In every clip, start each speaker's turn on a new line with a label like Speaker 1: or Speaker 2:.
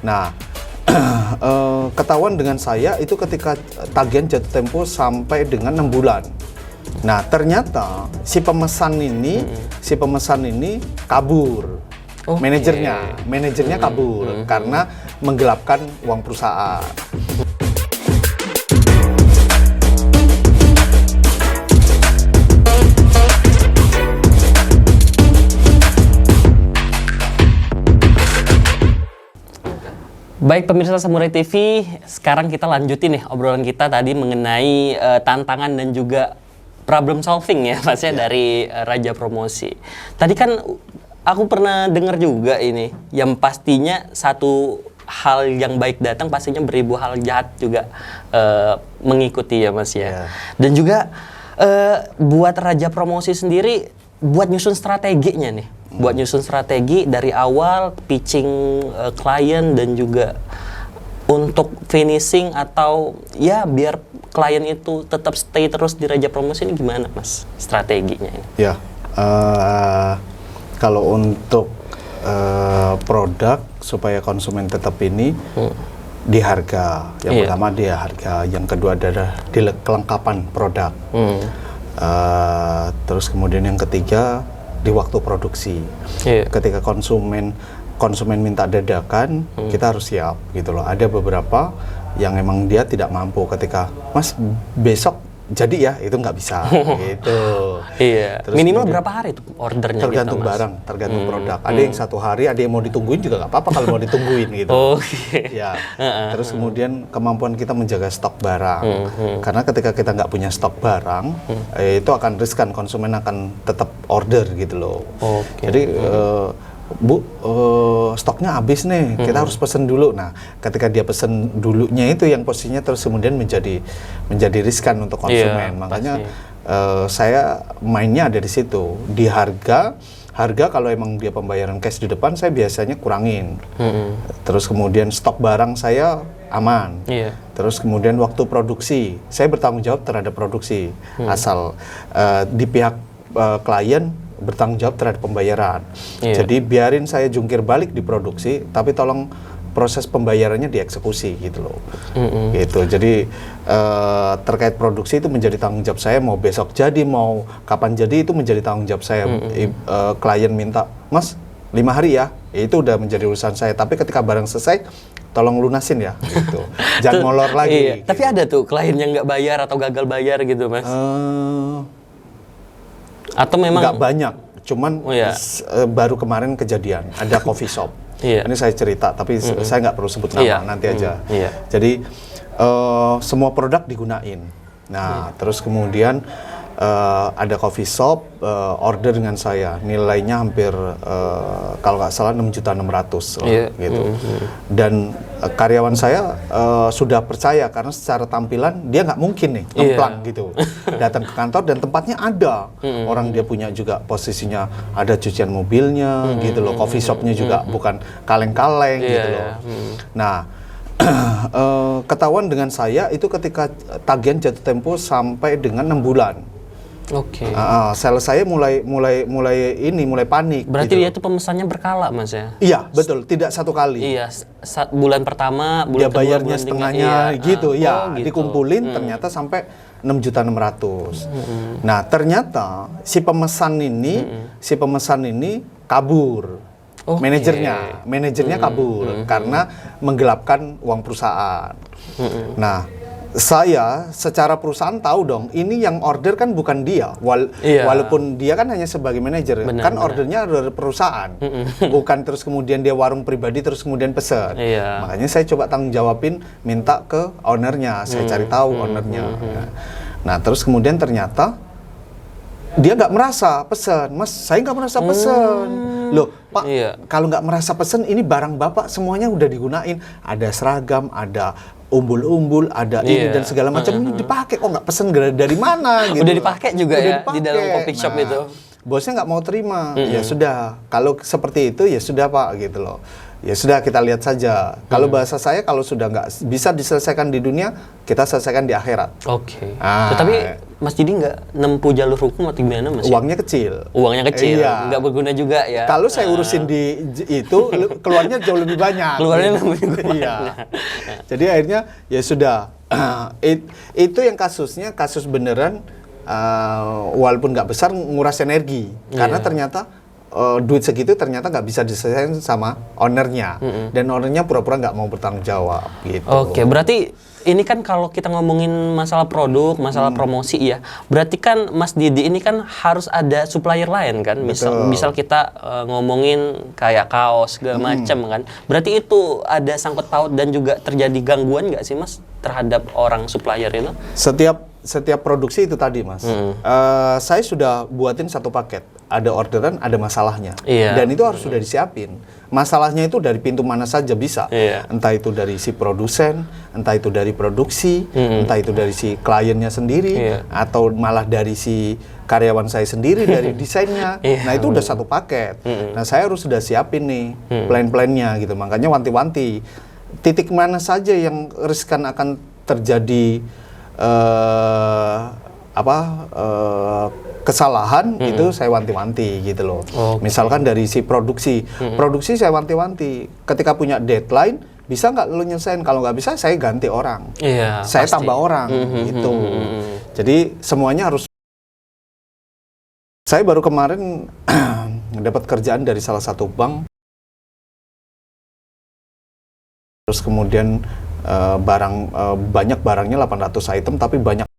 Speaker 1: Nah, ketahuan dengan saya itu ketika tagihan jatuh tempo sampai dengan 6 bulan. Nah, ternyata si pemesan ini kabur. Manajernya kabur karena menggelapkan uang perusahaan.
Speaker 2: Baik pemirsa Samurai TV, sekarang kita lanjutin nih obrolan kita tadi mengenai tantangan dan juga problem solving ya Mas ya dari Raja Promosi. Tadi kan aku pernah dengar juga ini, yang pastinya satu hal yang baik datang pastinya beribu hal jahat juga mengikuti ya Mas ya. Dan juga buat Raja Promosi sendiri buat nyusun strateginya nih. Buat nyusun strategi dari awal pitching klien dan juga untuk finishing atau ya biar klien itu tetap stay terus di Raja Promosi ini gimana Mas strateginya ini?
Speaker 1: Ya, kalau untuk produk supaya konsumen tetap ini di harga, yang pertama di harga, yang kedua adalah di kelengkapan produk, terus kemudian yang ketiga di waktu produksi. Ketika konsumen minta dadakan, kita harus siap gitu loh. Ada beberapa yang emang dia tidak mampu ketika Mas besok jadi ya, itu nggak bisa gitu.
Speaker 2: Terus minimal berapa hari itu ordernya?
Speaker 1: Tergantung
Speaker 2: gitu,
Speaker 1: barang, tergantung produk. Ada yang 1 hari, ada yang mau ditungguin juga nggak apa-apa kalau mau ditungguin gitu. Ya. Terus kemudian kemampuan kita menjaga stok barang. Karena ketika kita nggak punya stok barang, itu akan riskan, konsumen akan tetap order gitu loh. Jadi Bu, stoknya habis nih, kita harus pesen dulu. Nah, ketika dia pesen dulunya itu yang posisinya terus kemudian menjadi riskan untuk konsumen. Makanya saya mainnya ada di situ. Di harga kalau emang dia pembayaran cash di depan, saya biasanya kurangin. Terus kemudian stok barang saya aman. Terus kemudian waktu produksi, saya bertanggung jawab terhadap produksi. Asal di pihak klien bertanggung jawab terhadap pembayaran. Jadi biarin saya jungkir balik di produksi, tapi tolong proses pembayarannya dieksekusi gitu loh. Gitu. Jadi terkait produksi itu menjadi tanggung jawab saya, mau besok jadi, mau kapan jadi itu menjadi tanggung jawab saya. Klien minta, Mas 5 hari ya, itu udah menjadi urusan saya. Tapi ketika barang selesai, tolong lunasin ya, gitu. Jangan molor lagi.
Speaker 2: Tapi ada tuh klien yang nggak bayar atau gagal bayar gitu Mas? Atau memang
Speaker 1: nggak banyak, cuman baru kemarin kejadian ada coffee shop. Ini saya cerita, tapi saya nggak perlu sebut nama, nanti aja. Jadi semua produk digunain. Nah, terus kemudian ada coffee shop order dengan saya, nilainya hampir kalau nggak salah 6.600.000 gitu. Dan karyawan saya sudah percaya karena secara tampilan dia nggak mungkin nih ngemplang gitu datang ke kantor, dan tempatnya ada orang, dia punya juga posisinya, ada cucian mobilnya gitu loh, coffee shopnya juga bukan kaleng-kaleng gitu loh. Nah, ketahuan dengan saya itu ketika tagihan jatuh tempo sampai dengan 6 bulan. Sales saya mulai panik.
Speaker 2: Berarti
Speaker 1: gitu.
Speaker 2: dia tuh pemesannya berkala Mas ya?
Speaker 1: Iya, betul, tidak satu kali.
Speaker 2: Iya, bulan pertama, bulan
Speaker 1: dia
Speaker 2: kedua,
Speaker 1: bayarnya
Speaker 2: bulan
Speaker 1: setengahnya gitu, gitu. Dikumpulin ternyata sampai 6.600.000. Nah, ternyata si pemesan ini kabur. Manajernya kabur karena menggelapkan uang perusahaan. Nah, saya secara perusahaan tahu dong, ini yang order kan bukan dia, walaupun dia kan hanya sebagai manajer, kan ordernya dari perusahaan, bukan terus kemudian dia warung pribadi terus kemudian pesen. Makanya saya coba tanggung jawabin, minta ke ownernya, saya cari tahu ownernya. Nah, terus kemudian ternyata dia nggak merasa pesen, Mas, saya nggak merasa pesen. Loh, Pak, kalau nggak merasa pesen, ini barang Bapak semuanya udah digunain, ada seragam, ada umbul-umbul, ada ini dan segala macam, ini dipakai, kok nggak pesen dari mana gitu.
Speaker 2: Udah dipakai juga udah dipakai. Di dalam coffee shop itu.
Speaker 1: Bosnya nggak mau terima. Ya sudah, kalau seperti itu ya sudah Pak gitu loh. Ya sudah, kita lihat saja. Kalau bahasa saya, kalau sudah nggak bisa diselesaikan di dunia, kita selesaikan di akhirat.
Speaker 2: Tetapi Mas Didi nggak nempuh jalur hukum atau gimana Mas?
Speaker 1: Uangnya kecil.
Speaker 2: Uangnya kecil,
Speaker 1: Iya.
Speaker 2: nggak berguna juga ya.
Speaker 1: Kalau saya urusin di itu, keluarnya jauh lebih banyak.
Speaker 2: Keluarnya lebih banyak.
Speaker 1: Iya. Jadi akhirnya ya sudah. Itu yang kasus beneran, walaupun nggak besar, nguras energi. Karena ternyata duit segitu ternyata nggak bisa diselesaikan sama ownernya. Dan ownernya pura-pura nggak mau bertanggung jawab gitu.
Speaker 2: Oke, berarti ini kan kalau kita ngomongin masalah produk, masalah promosi ya, berarti kan Mas Didi ini kan harus ada supplier lain kan? Misal kita ngomongin kayak kaos segala macam kan. Berarti itu ada sangkut paut dan juga terjadi gangguan nggak sih Mas terhadap orang supplier itu?
Speaker 1: Setiap produksi itu tadi Mas, saya sudah buatin satu paket. Ada orderan, ada masalahnya.
Speaker 2: Iya.
Speaker 1: Dan itu harus sudah disiapin. Masalahnya itu dari pintu mana saja bisa.
Speaker 2: Iya.
Speaker 1: Entah itu dari si produsen, entah itu dari produksi, entah itu dari si kliennya sendiri, atau malah dari si karyawan saya sendiri, dari desainnya. Nah itu udah satu paket. Nah saya harus sudah siapin nih plan-plannya gitu. Makanya wanti-wanti. Titik mana saja yang riskan akan terjadi kesalahan, itu saya wanti-wanti gitu loh. Misalkan dari si produksi saya wanti-wanti. Ketika punya deadline, bisa nggak lo nyelesain? Kalau nggak bisa, saya ganti orang. Saya
Speaker 2: pasti.
Speaker 1: tambah orang gitu. Jadi semuanya harus. Saya baru kemarin dapat kerjaan dari salah satu bank. Terus kemudian banyak barangnya 800 item, tapi banyak.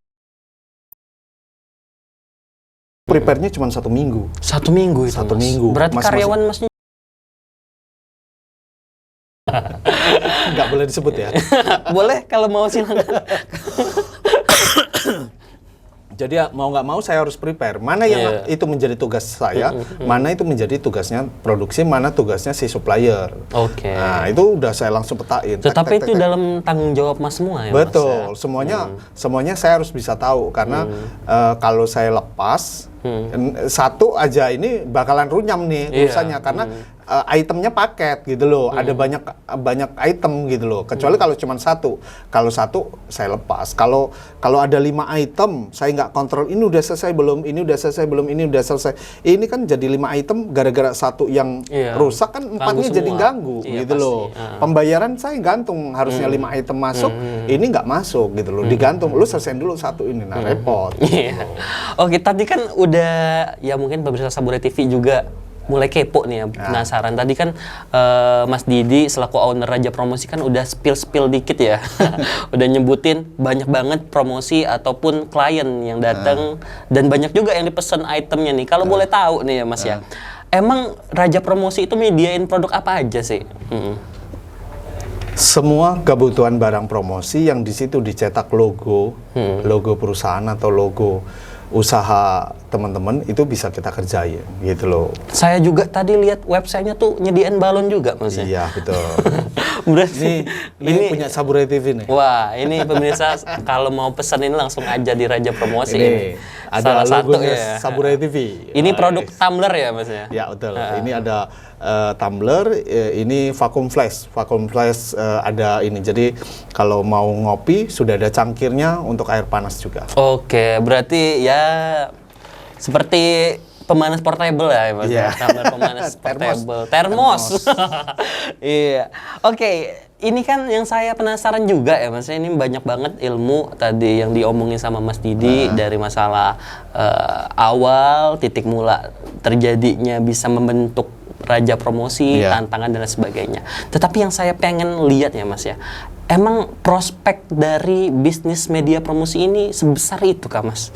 Speaker 1: Prepare-nya cuma 1 minggu.
Speaker 2: 1 minggu itu
Speaker 1: 1
Speaker 2: Mas.
Speaker 1: minggu.
Speaker 2: Berarti karyawan Masnya
Speaker 1: nggak boleh disebut ya.
Speaker 2: boleh kalau mau silakan.
Speaker 1: Jadi mau nggak mau saya harus prepare. Mana yang itu menjadi tugas saya, mana itu menjadi tugasnya produksi, mana tugasnya si supplier.
Speaker 2: Oke.
Speaker 1: Nah itu udah saya langsung petain.
Speaker 2: Tetapi itu dalam tanggung jawab Mas semua ya
Speaker 1: Betul,
Speaker 2: Mas, ya?
Speaker 1: semuanya saya harus bisa tahu. Karena kalau saya lepas, satu aja ini bakalan runyam nih urusannya. Karena itemnya paket gitu loh, ada banyak item gitu loh. Kecuali kalau cuma satu, kalau satu saya lepas. Kalau ada 5 item, saya nggak kontrol. Ini udah selesai belum? Ini udah selesai belum? Ini udah selesai. Ini kan jadi 5 item gara-gara satu yang rusak kan 4-nya jadi ganggu gitu
Speaker 2: pasti.
Speaker 1: loh. Pembayaran saya gantung, harusnya 5 item masuk, ini nggak masuk gitu loh. Digantung. Lu selesaiin dulu satu ini, nah repot. Gitu.
Speaker 2: Oke, tadi kan udah ya mungkin pemirsa Saburai TV juga mulai kepo nih ya, penasaran. Tadi kan Mas Didi selaku owner Raja Promosi kan udah spill dikit ya. Udah nyebutin banyak banget promosi ataupun klien yang datang dan banyak juga yang dipesan itemnya nih. Kalau boleh tahu nih ya Mas ya. Emang Raja Promosi itu mediain produk apa aja sih?
Speaker 1: Semua kebutuhan barang promosi yang di situ dicetak logo perusahaan atau logo usaha teman-teman itu bisa kita kerjain gitu loh.
Speaker 2: Saya juga tadi lihat websitenya tuh nyediain balon juga Mas ya?
Speaker 1: Iya betul.
Speaker 2: Berarti
Speaker 1: ini punya Saburai TV nih.
Speaker 2: Wah, ini pemirsa kalau mau pesan ini langsung aja di Raja Promosi ini.
Speaker 1: Ada
Speaker 2: salah satu
Speaker 1: ya. Saburai TV.
Speaker 2: Ini produk tumbler ya Mas ya?
Speaker 1: Ya betul. Ini ada tumbler, ini vacuum flash. Vacuum flash ada ini. Jadi kalau mau ngopi sudah ada cangkirnya untuk air panas juga.
Speaker 2: Oke, berarti ya seperti pemanas portable ya Mas. Tumbler pemanas portable. Termos. Iya. Oke, ini kan yang saya penasaran juga ya Mas. Ini banyak banget ilmu tadi yang diomongin sama Mas Didi dari masalah awal, titik mula terjadinya bisa membentuk Raja Promosi, tantangan dan lain sebagainya. Tetapi yang saya pengen lihat ya Mas ya, emang prospek dari bisnis media promosi ini sebesar itu kah Mas?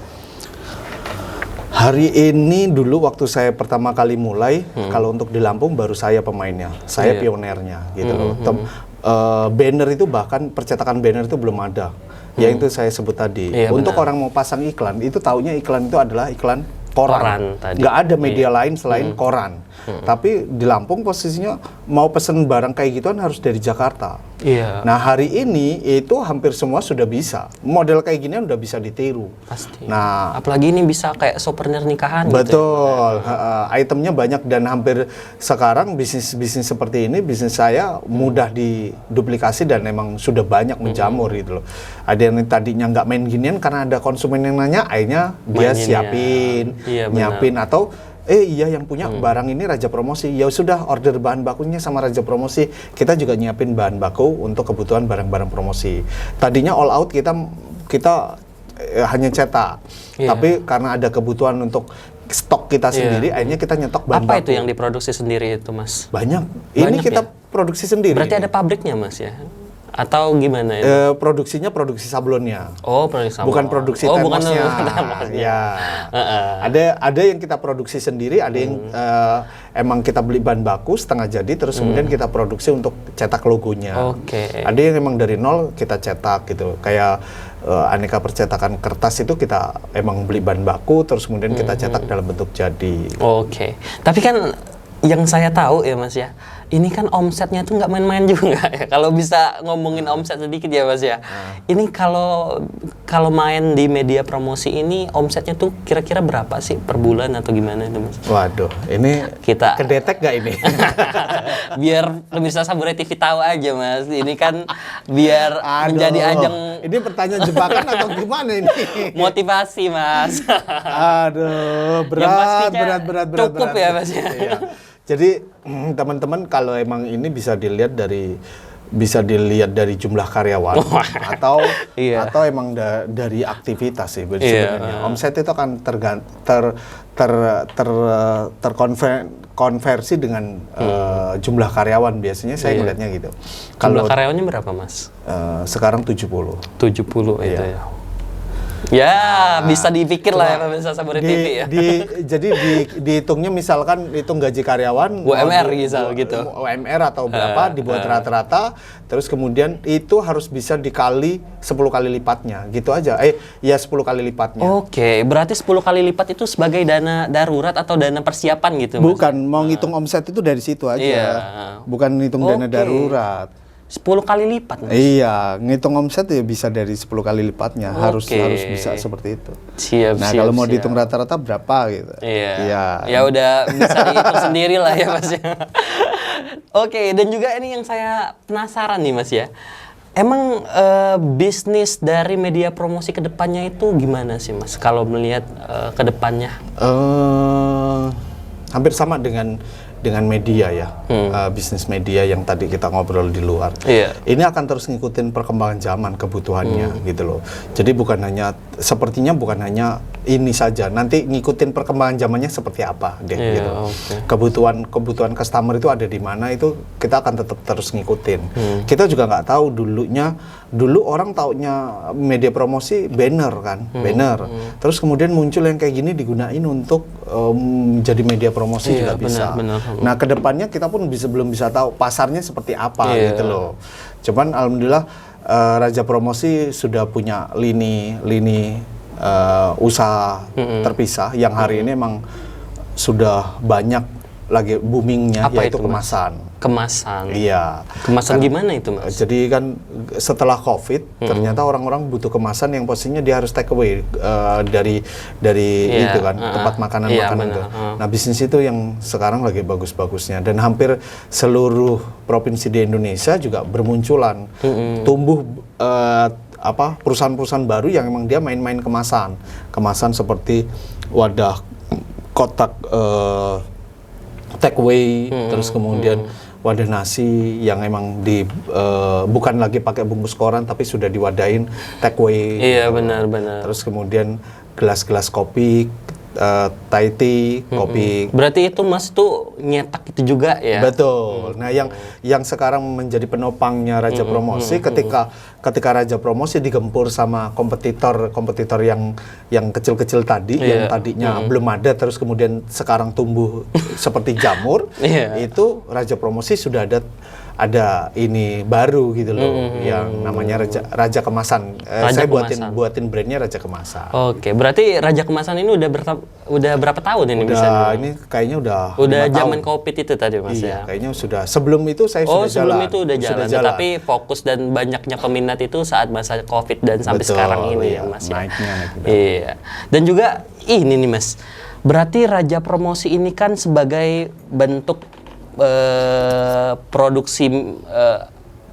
Speaker 1: Hari ini dulu waktu saya pertama kali mulai, kalau untuk di Lampung baru saya pemainnya, saya pionernya gitu loh. Banner itu bahkan percetakan banner itu belum ada. Ya itu saya sebut tadi. Untuk orang mau pasang iklan, itu taunya iklan itu adalah iklan koran.
Speaker 2: tadi.
Speaker 1: Nggak ada media lain selain koran. Tapi di Lampung posisinya mau pesen barang kayak gituan harus dari Jakarta.
Speaker 2: Iya.
Speaker 1: Nah hari ini itu hampir semua sudah bisa. Model kayak gini udah bisa ditiru.
Speaker 2: Pasti.
Speaker 1: Nah,
Speaker 2: apalagi ini bisa kayak souvenir nikahan.
Speaker 1: betul. Gitu ya. Itemnya banyak dan hampir sekarang bisnis seperti ini, bisnis saya mudah diduplikasi dan emang sudah banyak menjamur gitu loh. Ada yang tadinya nggak main ginian karena ada konsumen yang nanya, akhirnya dia siapin, nyiapin atau iya yang punya barang ini Raja Promosi, ya sudah order bahan bakunya sama Raja Promosi, kita juga nyiapin bahan baku untuk kebutuhan barang-barang promosi. Tadinya all out kita hanya cetak, tapi karena ada kebutuhan untuk stok kita sendiri, akhirnya kita nyetok bahan baku.
Speaker 2: Apa itu yang diproduksi sendiri itu, Mas?
Speaker 1: Banyak. Ini kita produksi sendiri.
Speaker 2: Berarti ada pabriknya, Mas ya? Atau gimana ya?
Speaker 1: Produksinya produksi sablonnya.
Speaker 2: Oh, produksi sablon.
Speaker 1: Bukan produksi temosnya. Ya. Ada yang kita produksi sendiri, ada yang emang kita beli bahan baku setengah jadi, terus kemudian kita produksi untuk cetak logonya. Ada yang emang dari nol kita cetak gitu. Kayak aneka percetakan kertas itu kita emang beli bahan baku, terus kemudian kita cetak dalam bentuk jadi.
Speaker 2: Tapi kan yang saya tahu ya Mas ya, ini kan omsetnya tuh nggak main-main juga ya. Kalau bisa ngomongin omset sedikit ya Mas ya. Ini kalau main di media promosi ini omsetnya tuh kira-kira berapa sih per bulan atau gimana itu Mas?
Speaker 1: Waduh, ini kita kedetek nggak ini?
Speaker 2: Biar pemirsa Samurai TV tahu aja Mas. Ini kan biar menjadi ajang.
Speaker 1: Ini pertanyaan jebakan atau gimana ini?
Speaker 2: Motivasi Mas.
Speaker 1: Aduh, berat.
Speaker 2: Cukup ya Mas ya.
Speaker 1: Iya. Jadi teman-teman kalau emang ini bisa dilihat dari jumlah karyawan atau emang dari aktivitas sih sebenarnya. Omset itu kan terkonversi dengan jumlah karyawan biasanya saya melihatnya gitu.
Speaker 2: Jumlah karyawannya berapa Mas?
Speaker 1: Sekarang 70.
Speaker 2: 70 itu ya. Ya, bisa dipikir lah ya pemirsa Samurai TV ya.
Speaker 1: Jadi dihitungnya misalkan hitung gaji karyawan
Speaker 2: UMR gitu.
Speaker 1: UMR atau berapa dibuat rata-rata, terus kemudian itu harus bisa dikali 10 kali lipatnya, gitu aja. 10 kali lipatnya.
Speaker 2: Berarti 10 kali lipat itu sebagai dana darurat atau dana persiapan gitu Mas?
Speaker 1: Bukan, mau ngitung omset itu dari situ aja. Bukan ngitung dana darurat.
Speaker 2: 10 kali lipat Mas?
Speaker 1: Iya, ngitung omset ya bisa dari 10 kali lipatnya. Harus bisa seperti itu. Kalau mau dihitung rata-rata berapa gitu.
Speaker 2: Iya. Ya udah bisa dihitung sendiri lah ya Mas ya. Dan juga ini yang saya penasaran nih Mas ya. Emang bisnis dari media promosi ke depannya itu gimana sih Mas? Kalau melihat ke depannya?
Speaker 1: Hampir sama dengan media ya, bisnis media yang tadi kita ngobrol di luar. Ini akan terus ngikutin perkembangan zaman, kebutuhannya gitu loh. Jadi sepertinya bukan hanya ini saja, nanti ngikutin perkembangan zamannya seperti apa deh gitu. Kebutuhan customer itu ada di mana, itu kita akan tetap terus ngikutin. Kita juga nggak tahu dulu orang taunya media promosi banner kan, banner. Terus kemudian muncul yang kayak gini digunain untuk jadi media promosi juga bisa. Nah, kedepannya kita pun belum bisa tahu pasarnya seperti apa gitu loh. Cuman alhamdulillah Raja Promosi sudah punya lini usaha terpisah yang hari ini emang sudah banyak lagi boomingnya, yaitu kemasan. Iya.
Speaker 2: Kemasan gimana itu Mas?
Speaker 1: Jadi kan setelah COVID ternyata orang-orang butuh kemasan yang posisinya dia harus take away dari itu kan, tempat makanan itu. Nah, bisnis itu yang sekarang lagi bagus-bagusnya dan hampir seluruh provinsi di Indonesia juga bermunculan tumbuh perusahaan-perusahaan baru yang emang dia main-main kemasan seperti wadah kotak take away, terus kemudian wadah nasi yang emang bukan lagi pakai bungkus koran tapi sudah diwadahin take away.
Speaker 2: Iya, benar.
Speaker 1: Terus kemudian gelas-gelas kopi, Thai tea, kopi.
Speaker 2: Berarti itu Mas tuh nyetak itu juga ya?
Speaker 1: Betul. Nah, yang sekarang menjadi penopangnya Raja Promosi ketika Raja Promosi digempur sama kompetitor yang kecil-kecil tadi, yang tadinya belum ada terus kemudian sekarang tumbuh seperti jamur, itu Raja Promosi sudah ada ada ini baru gitu loh, yang namanya Raja Kemasan. Saya buatin brandnya Raja Kemasan.
Speaker 2: Oke, berarti Raja Kemasan ini udah berapa tahun ini bisa?
Speaker 1: Ini kayaknya
Speaker 2: udah zaman COVID itu tadi Mas
Speaker 1: iya,
Speaker 2: ya.
Speaker 1: kayaknya sudah. Sebelum itu saya sudah jalan.
Speaker 2: Sebelum itu udah jalan. Tapi fokus dan banyaknya peminat itu saat masa COVID dan sampai sekarang ini ya Mas ya.
Speaker 1: Naiknya.
Speaker 2: Iya. Dan juga ini nih Mas. Berarti Raja Promosi ini kan sebagai bentuk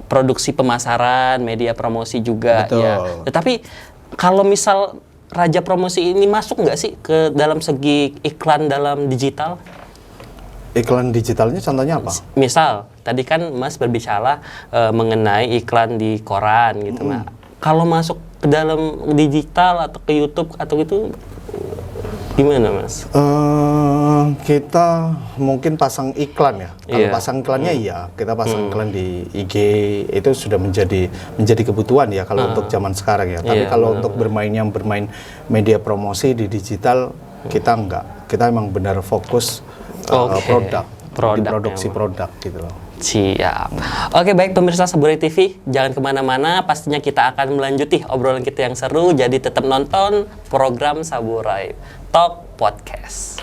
Speaker 2: produksi pemasaran, media promosi juga.
Speaker 1: Betul.
Speaker 2: Ya. Tetapi kalau misal Raja Promosi ini masuk nggak sih ke dalam segi iklan dalam digital?
Speaker 1: Iklan digitalnya contohnya apa?
Speaker 2: Misal tadi kan Mas berbicara mengenai iklan di koran gitu. Nah, kalau masuk ke dalam digital atau ke YouTube atau itu gimana Mas?
Speaker 1: Kita mungkin pasang iklan ya. Kalau pasang iklannya kita pasang iklan di IG itu sudah menjadi kebutuhan ya kalau untuk zaman sekarang ya. Tapi kalau untuk bermain media promosi di digital kita enggak. Kita emang benar fokus produk, produksi produk gitu loh.
Speaker 2: Siap. Oke, baik pemirsa Saburai TV, jangan kemana-mana. Pastinya kita akan melanjuti obrolan kita yang seru. Jadi tetap nonton program Saburai Talk Podcast.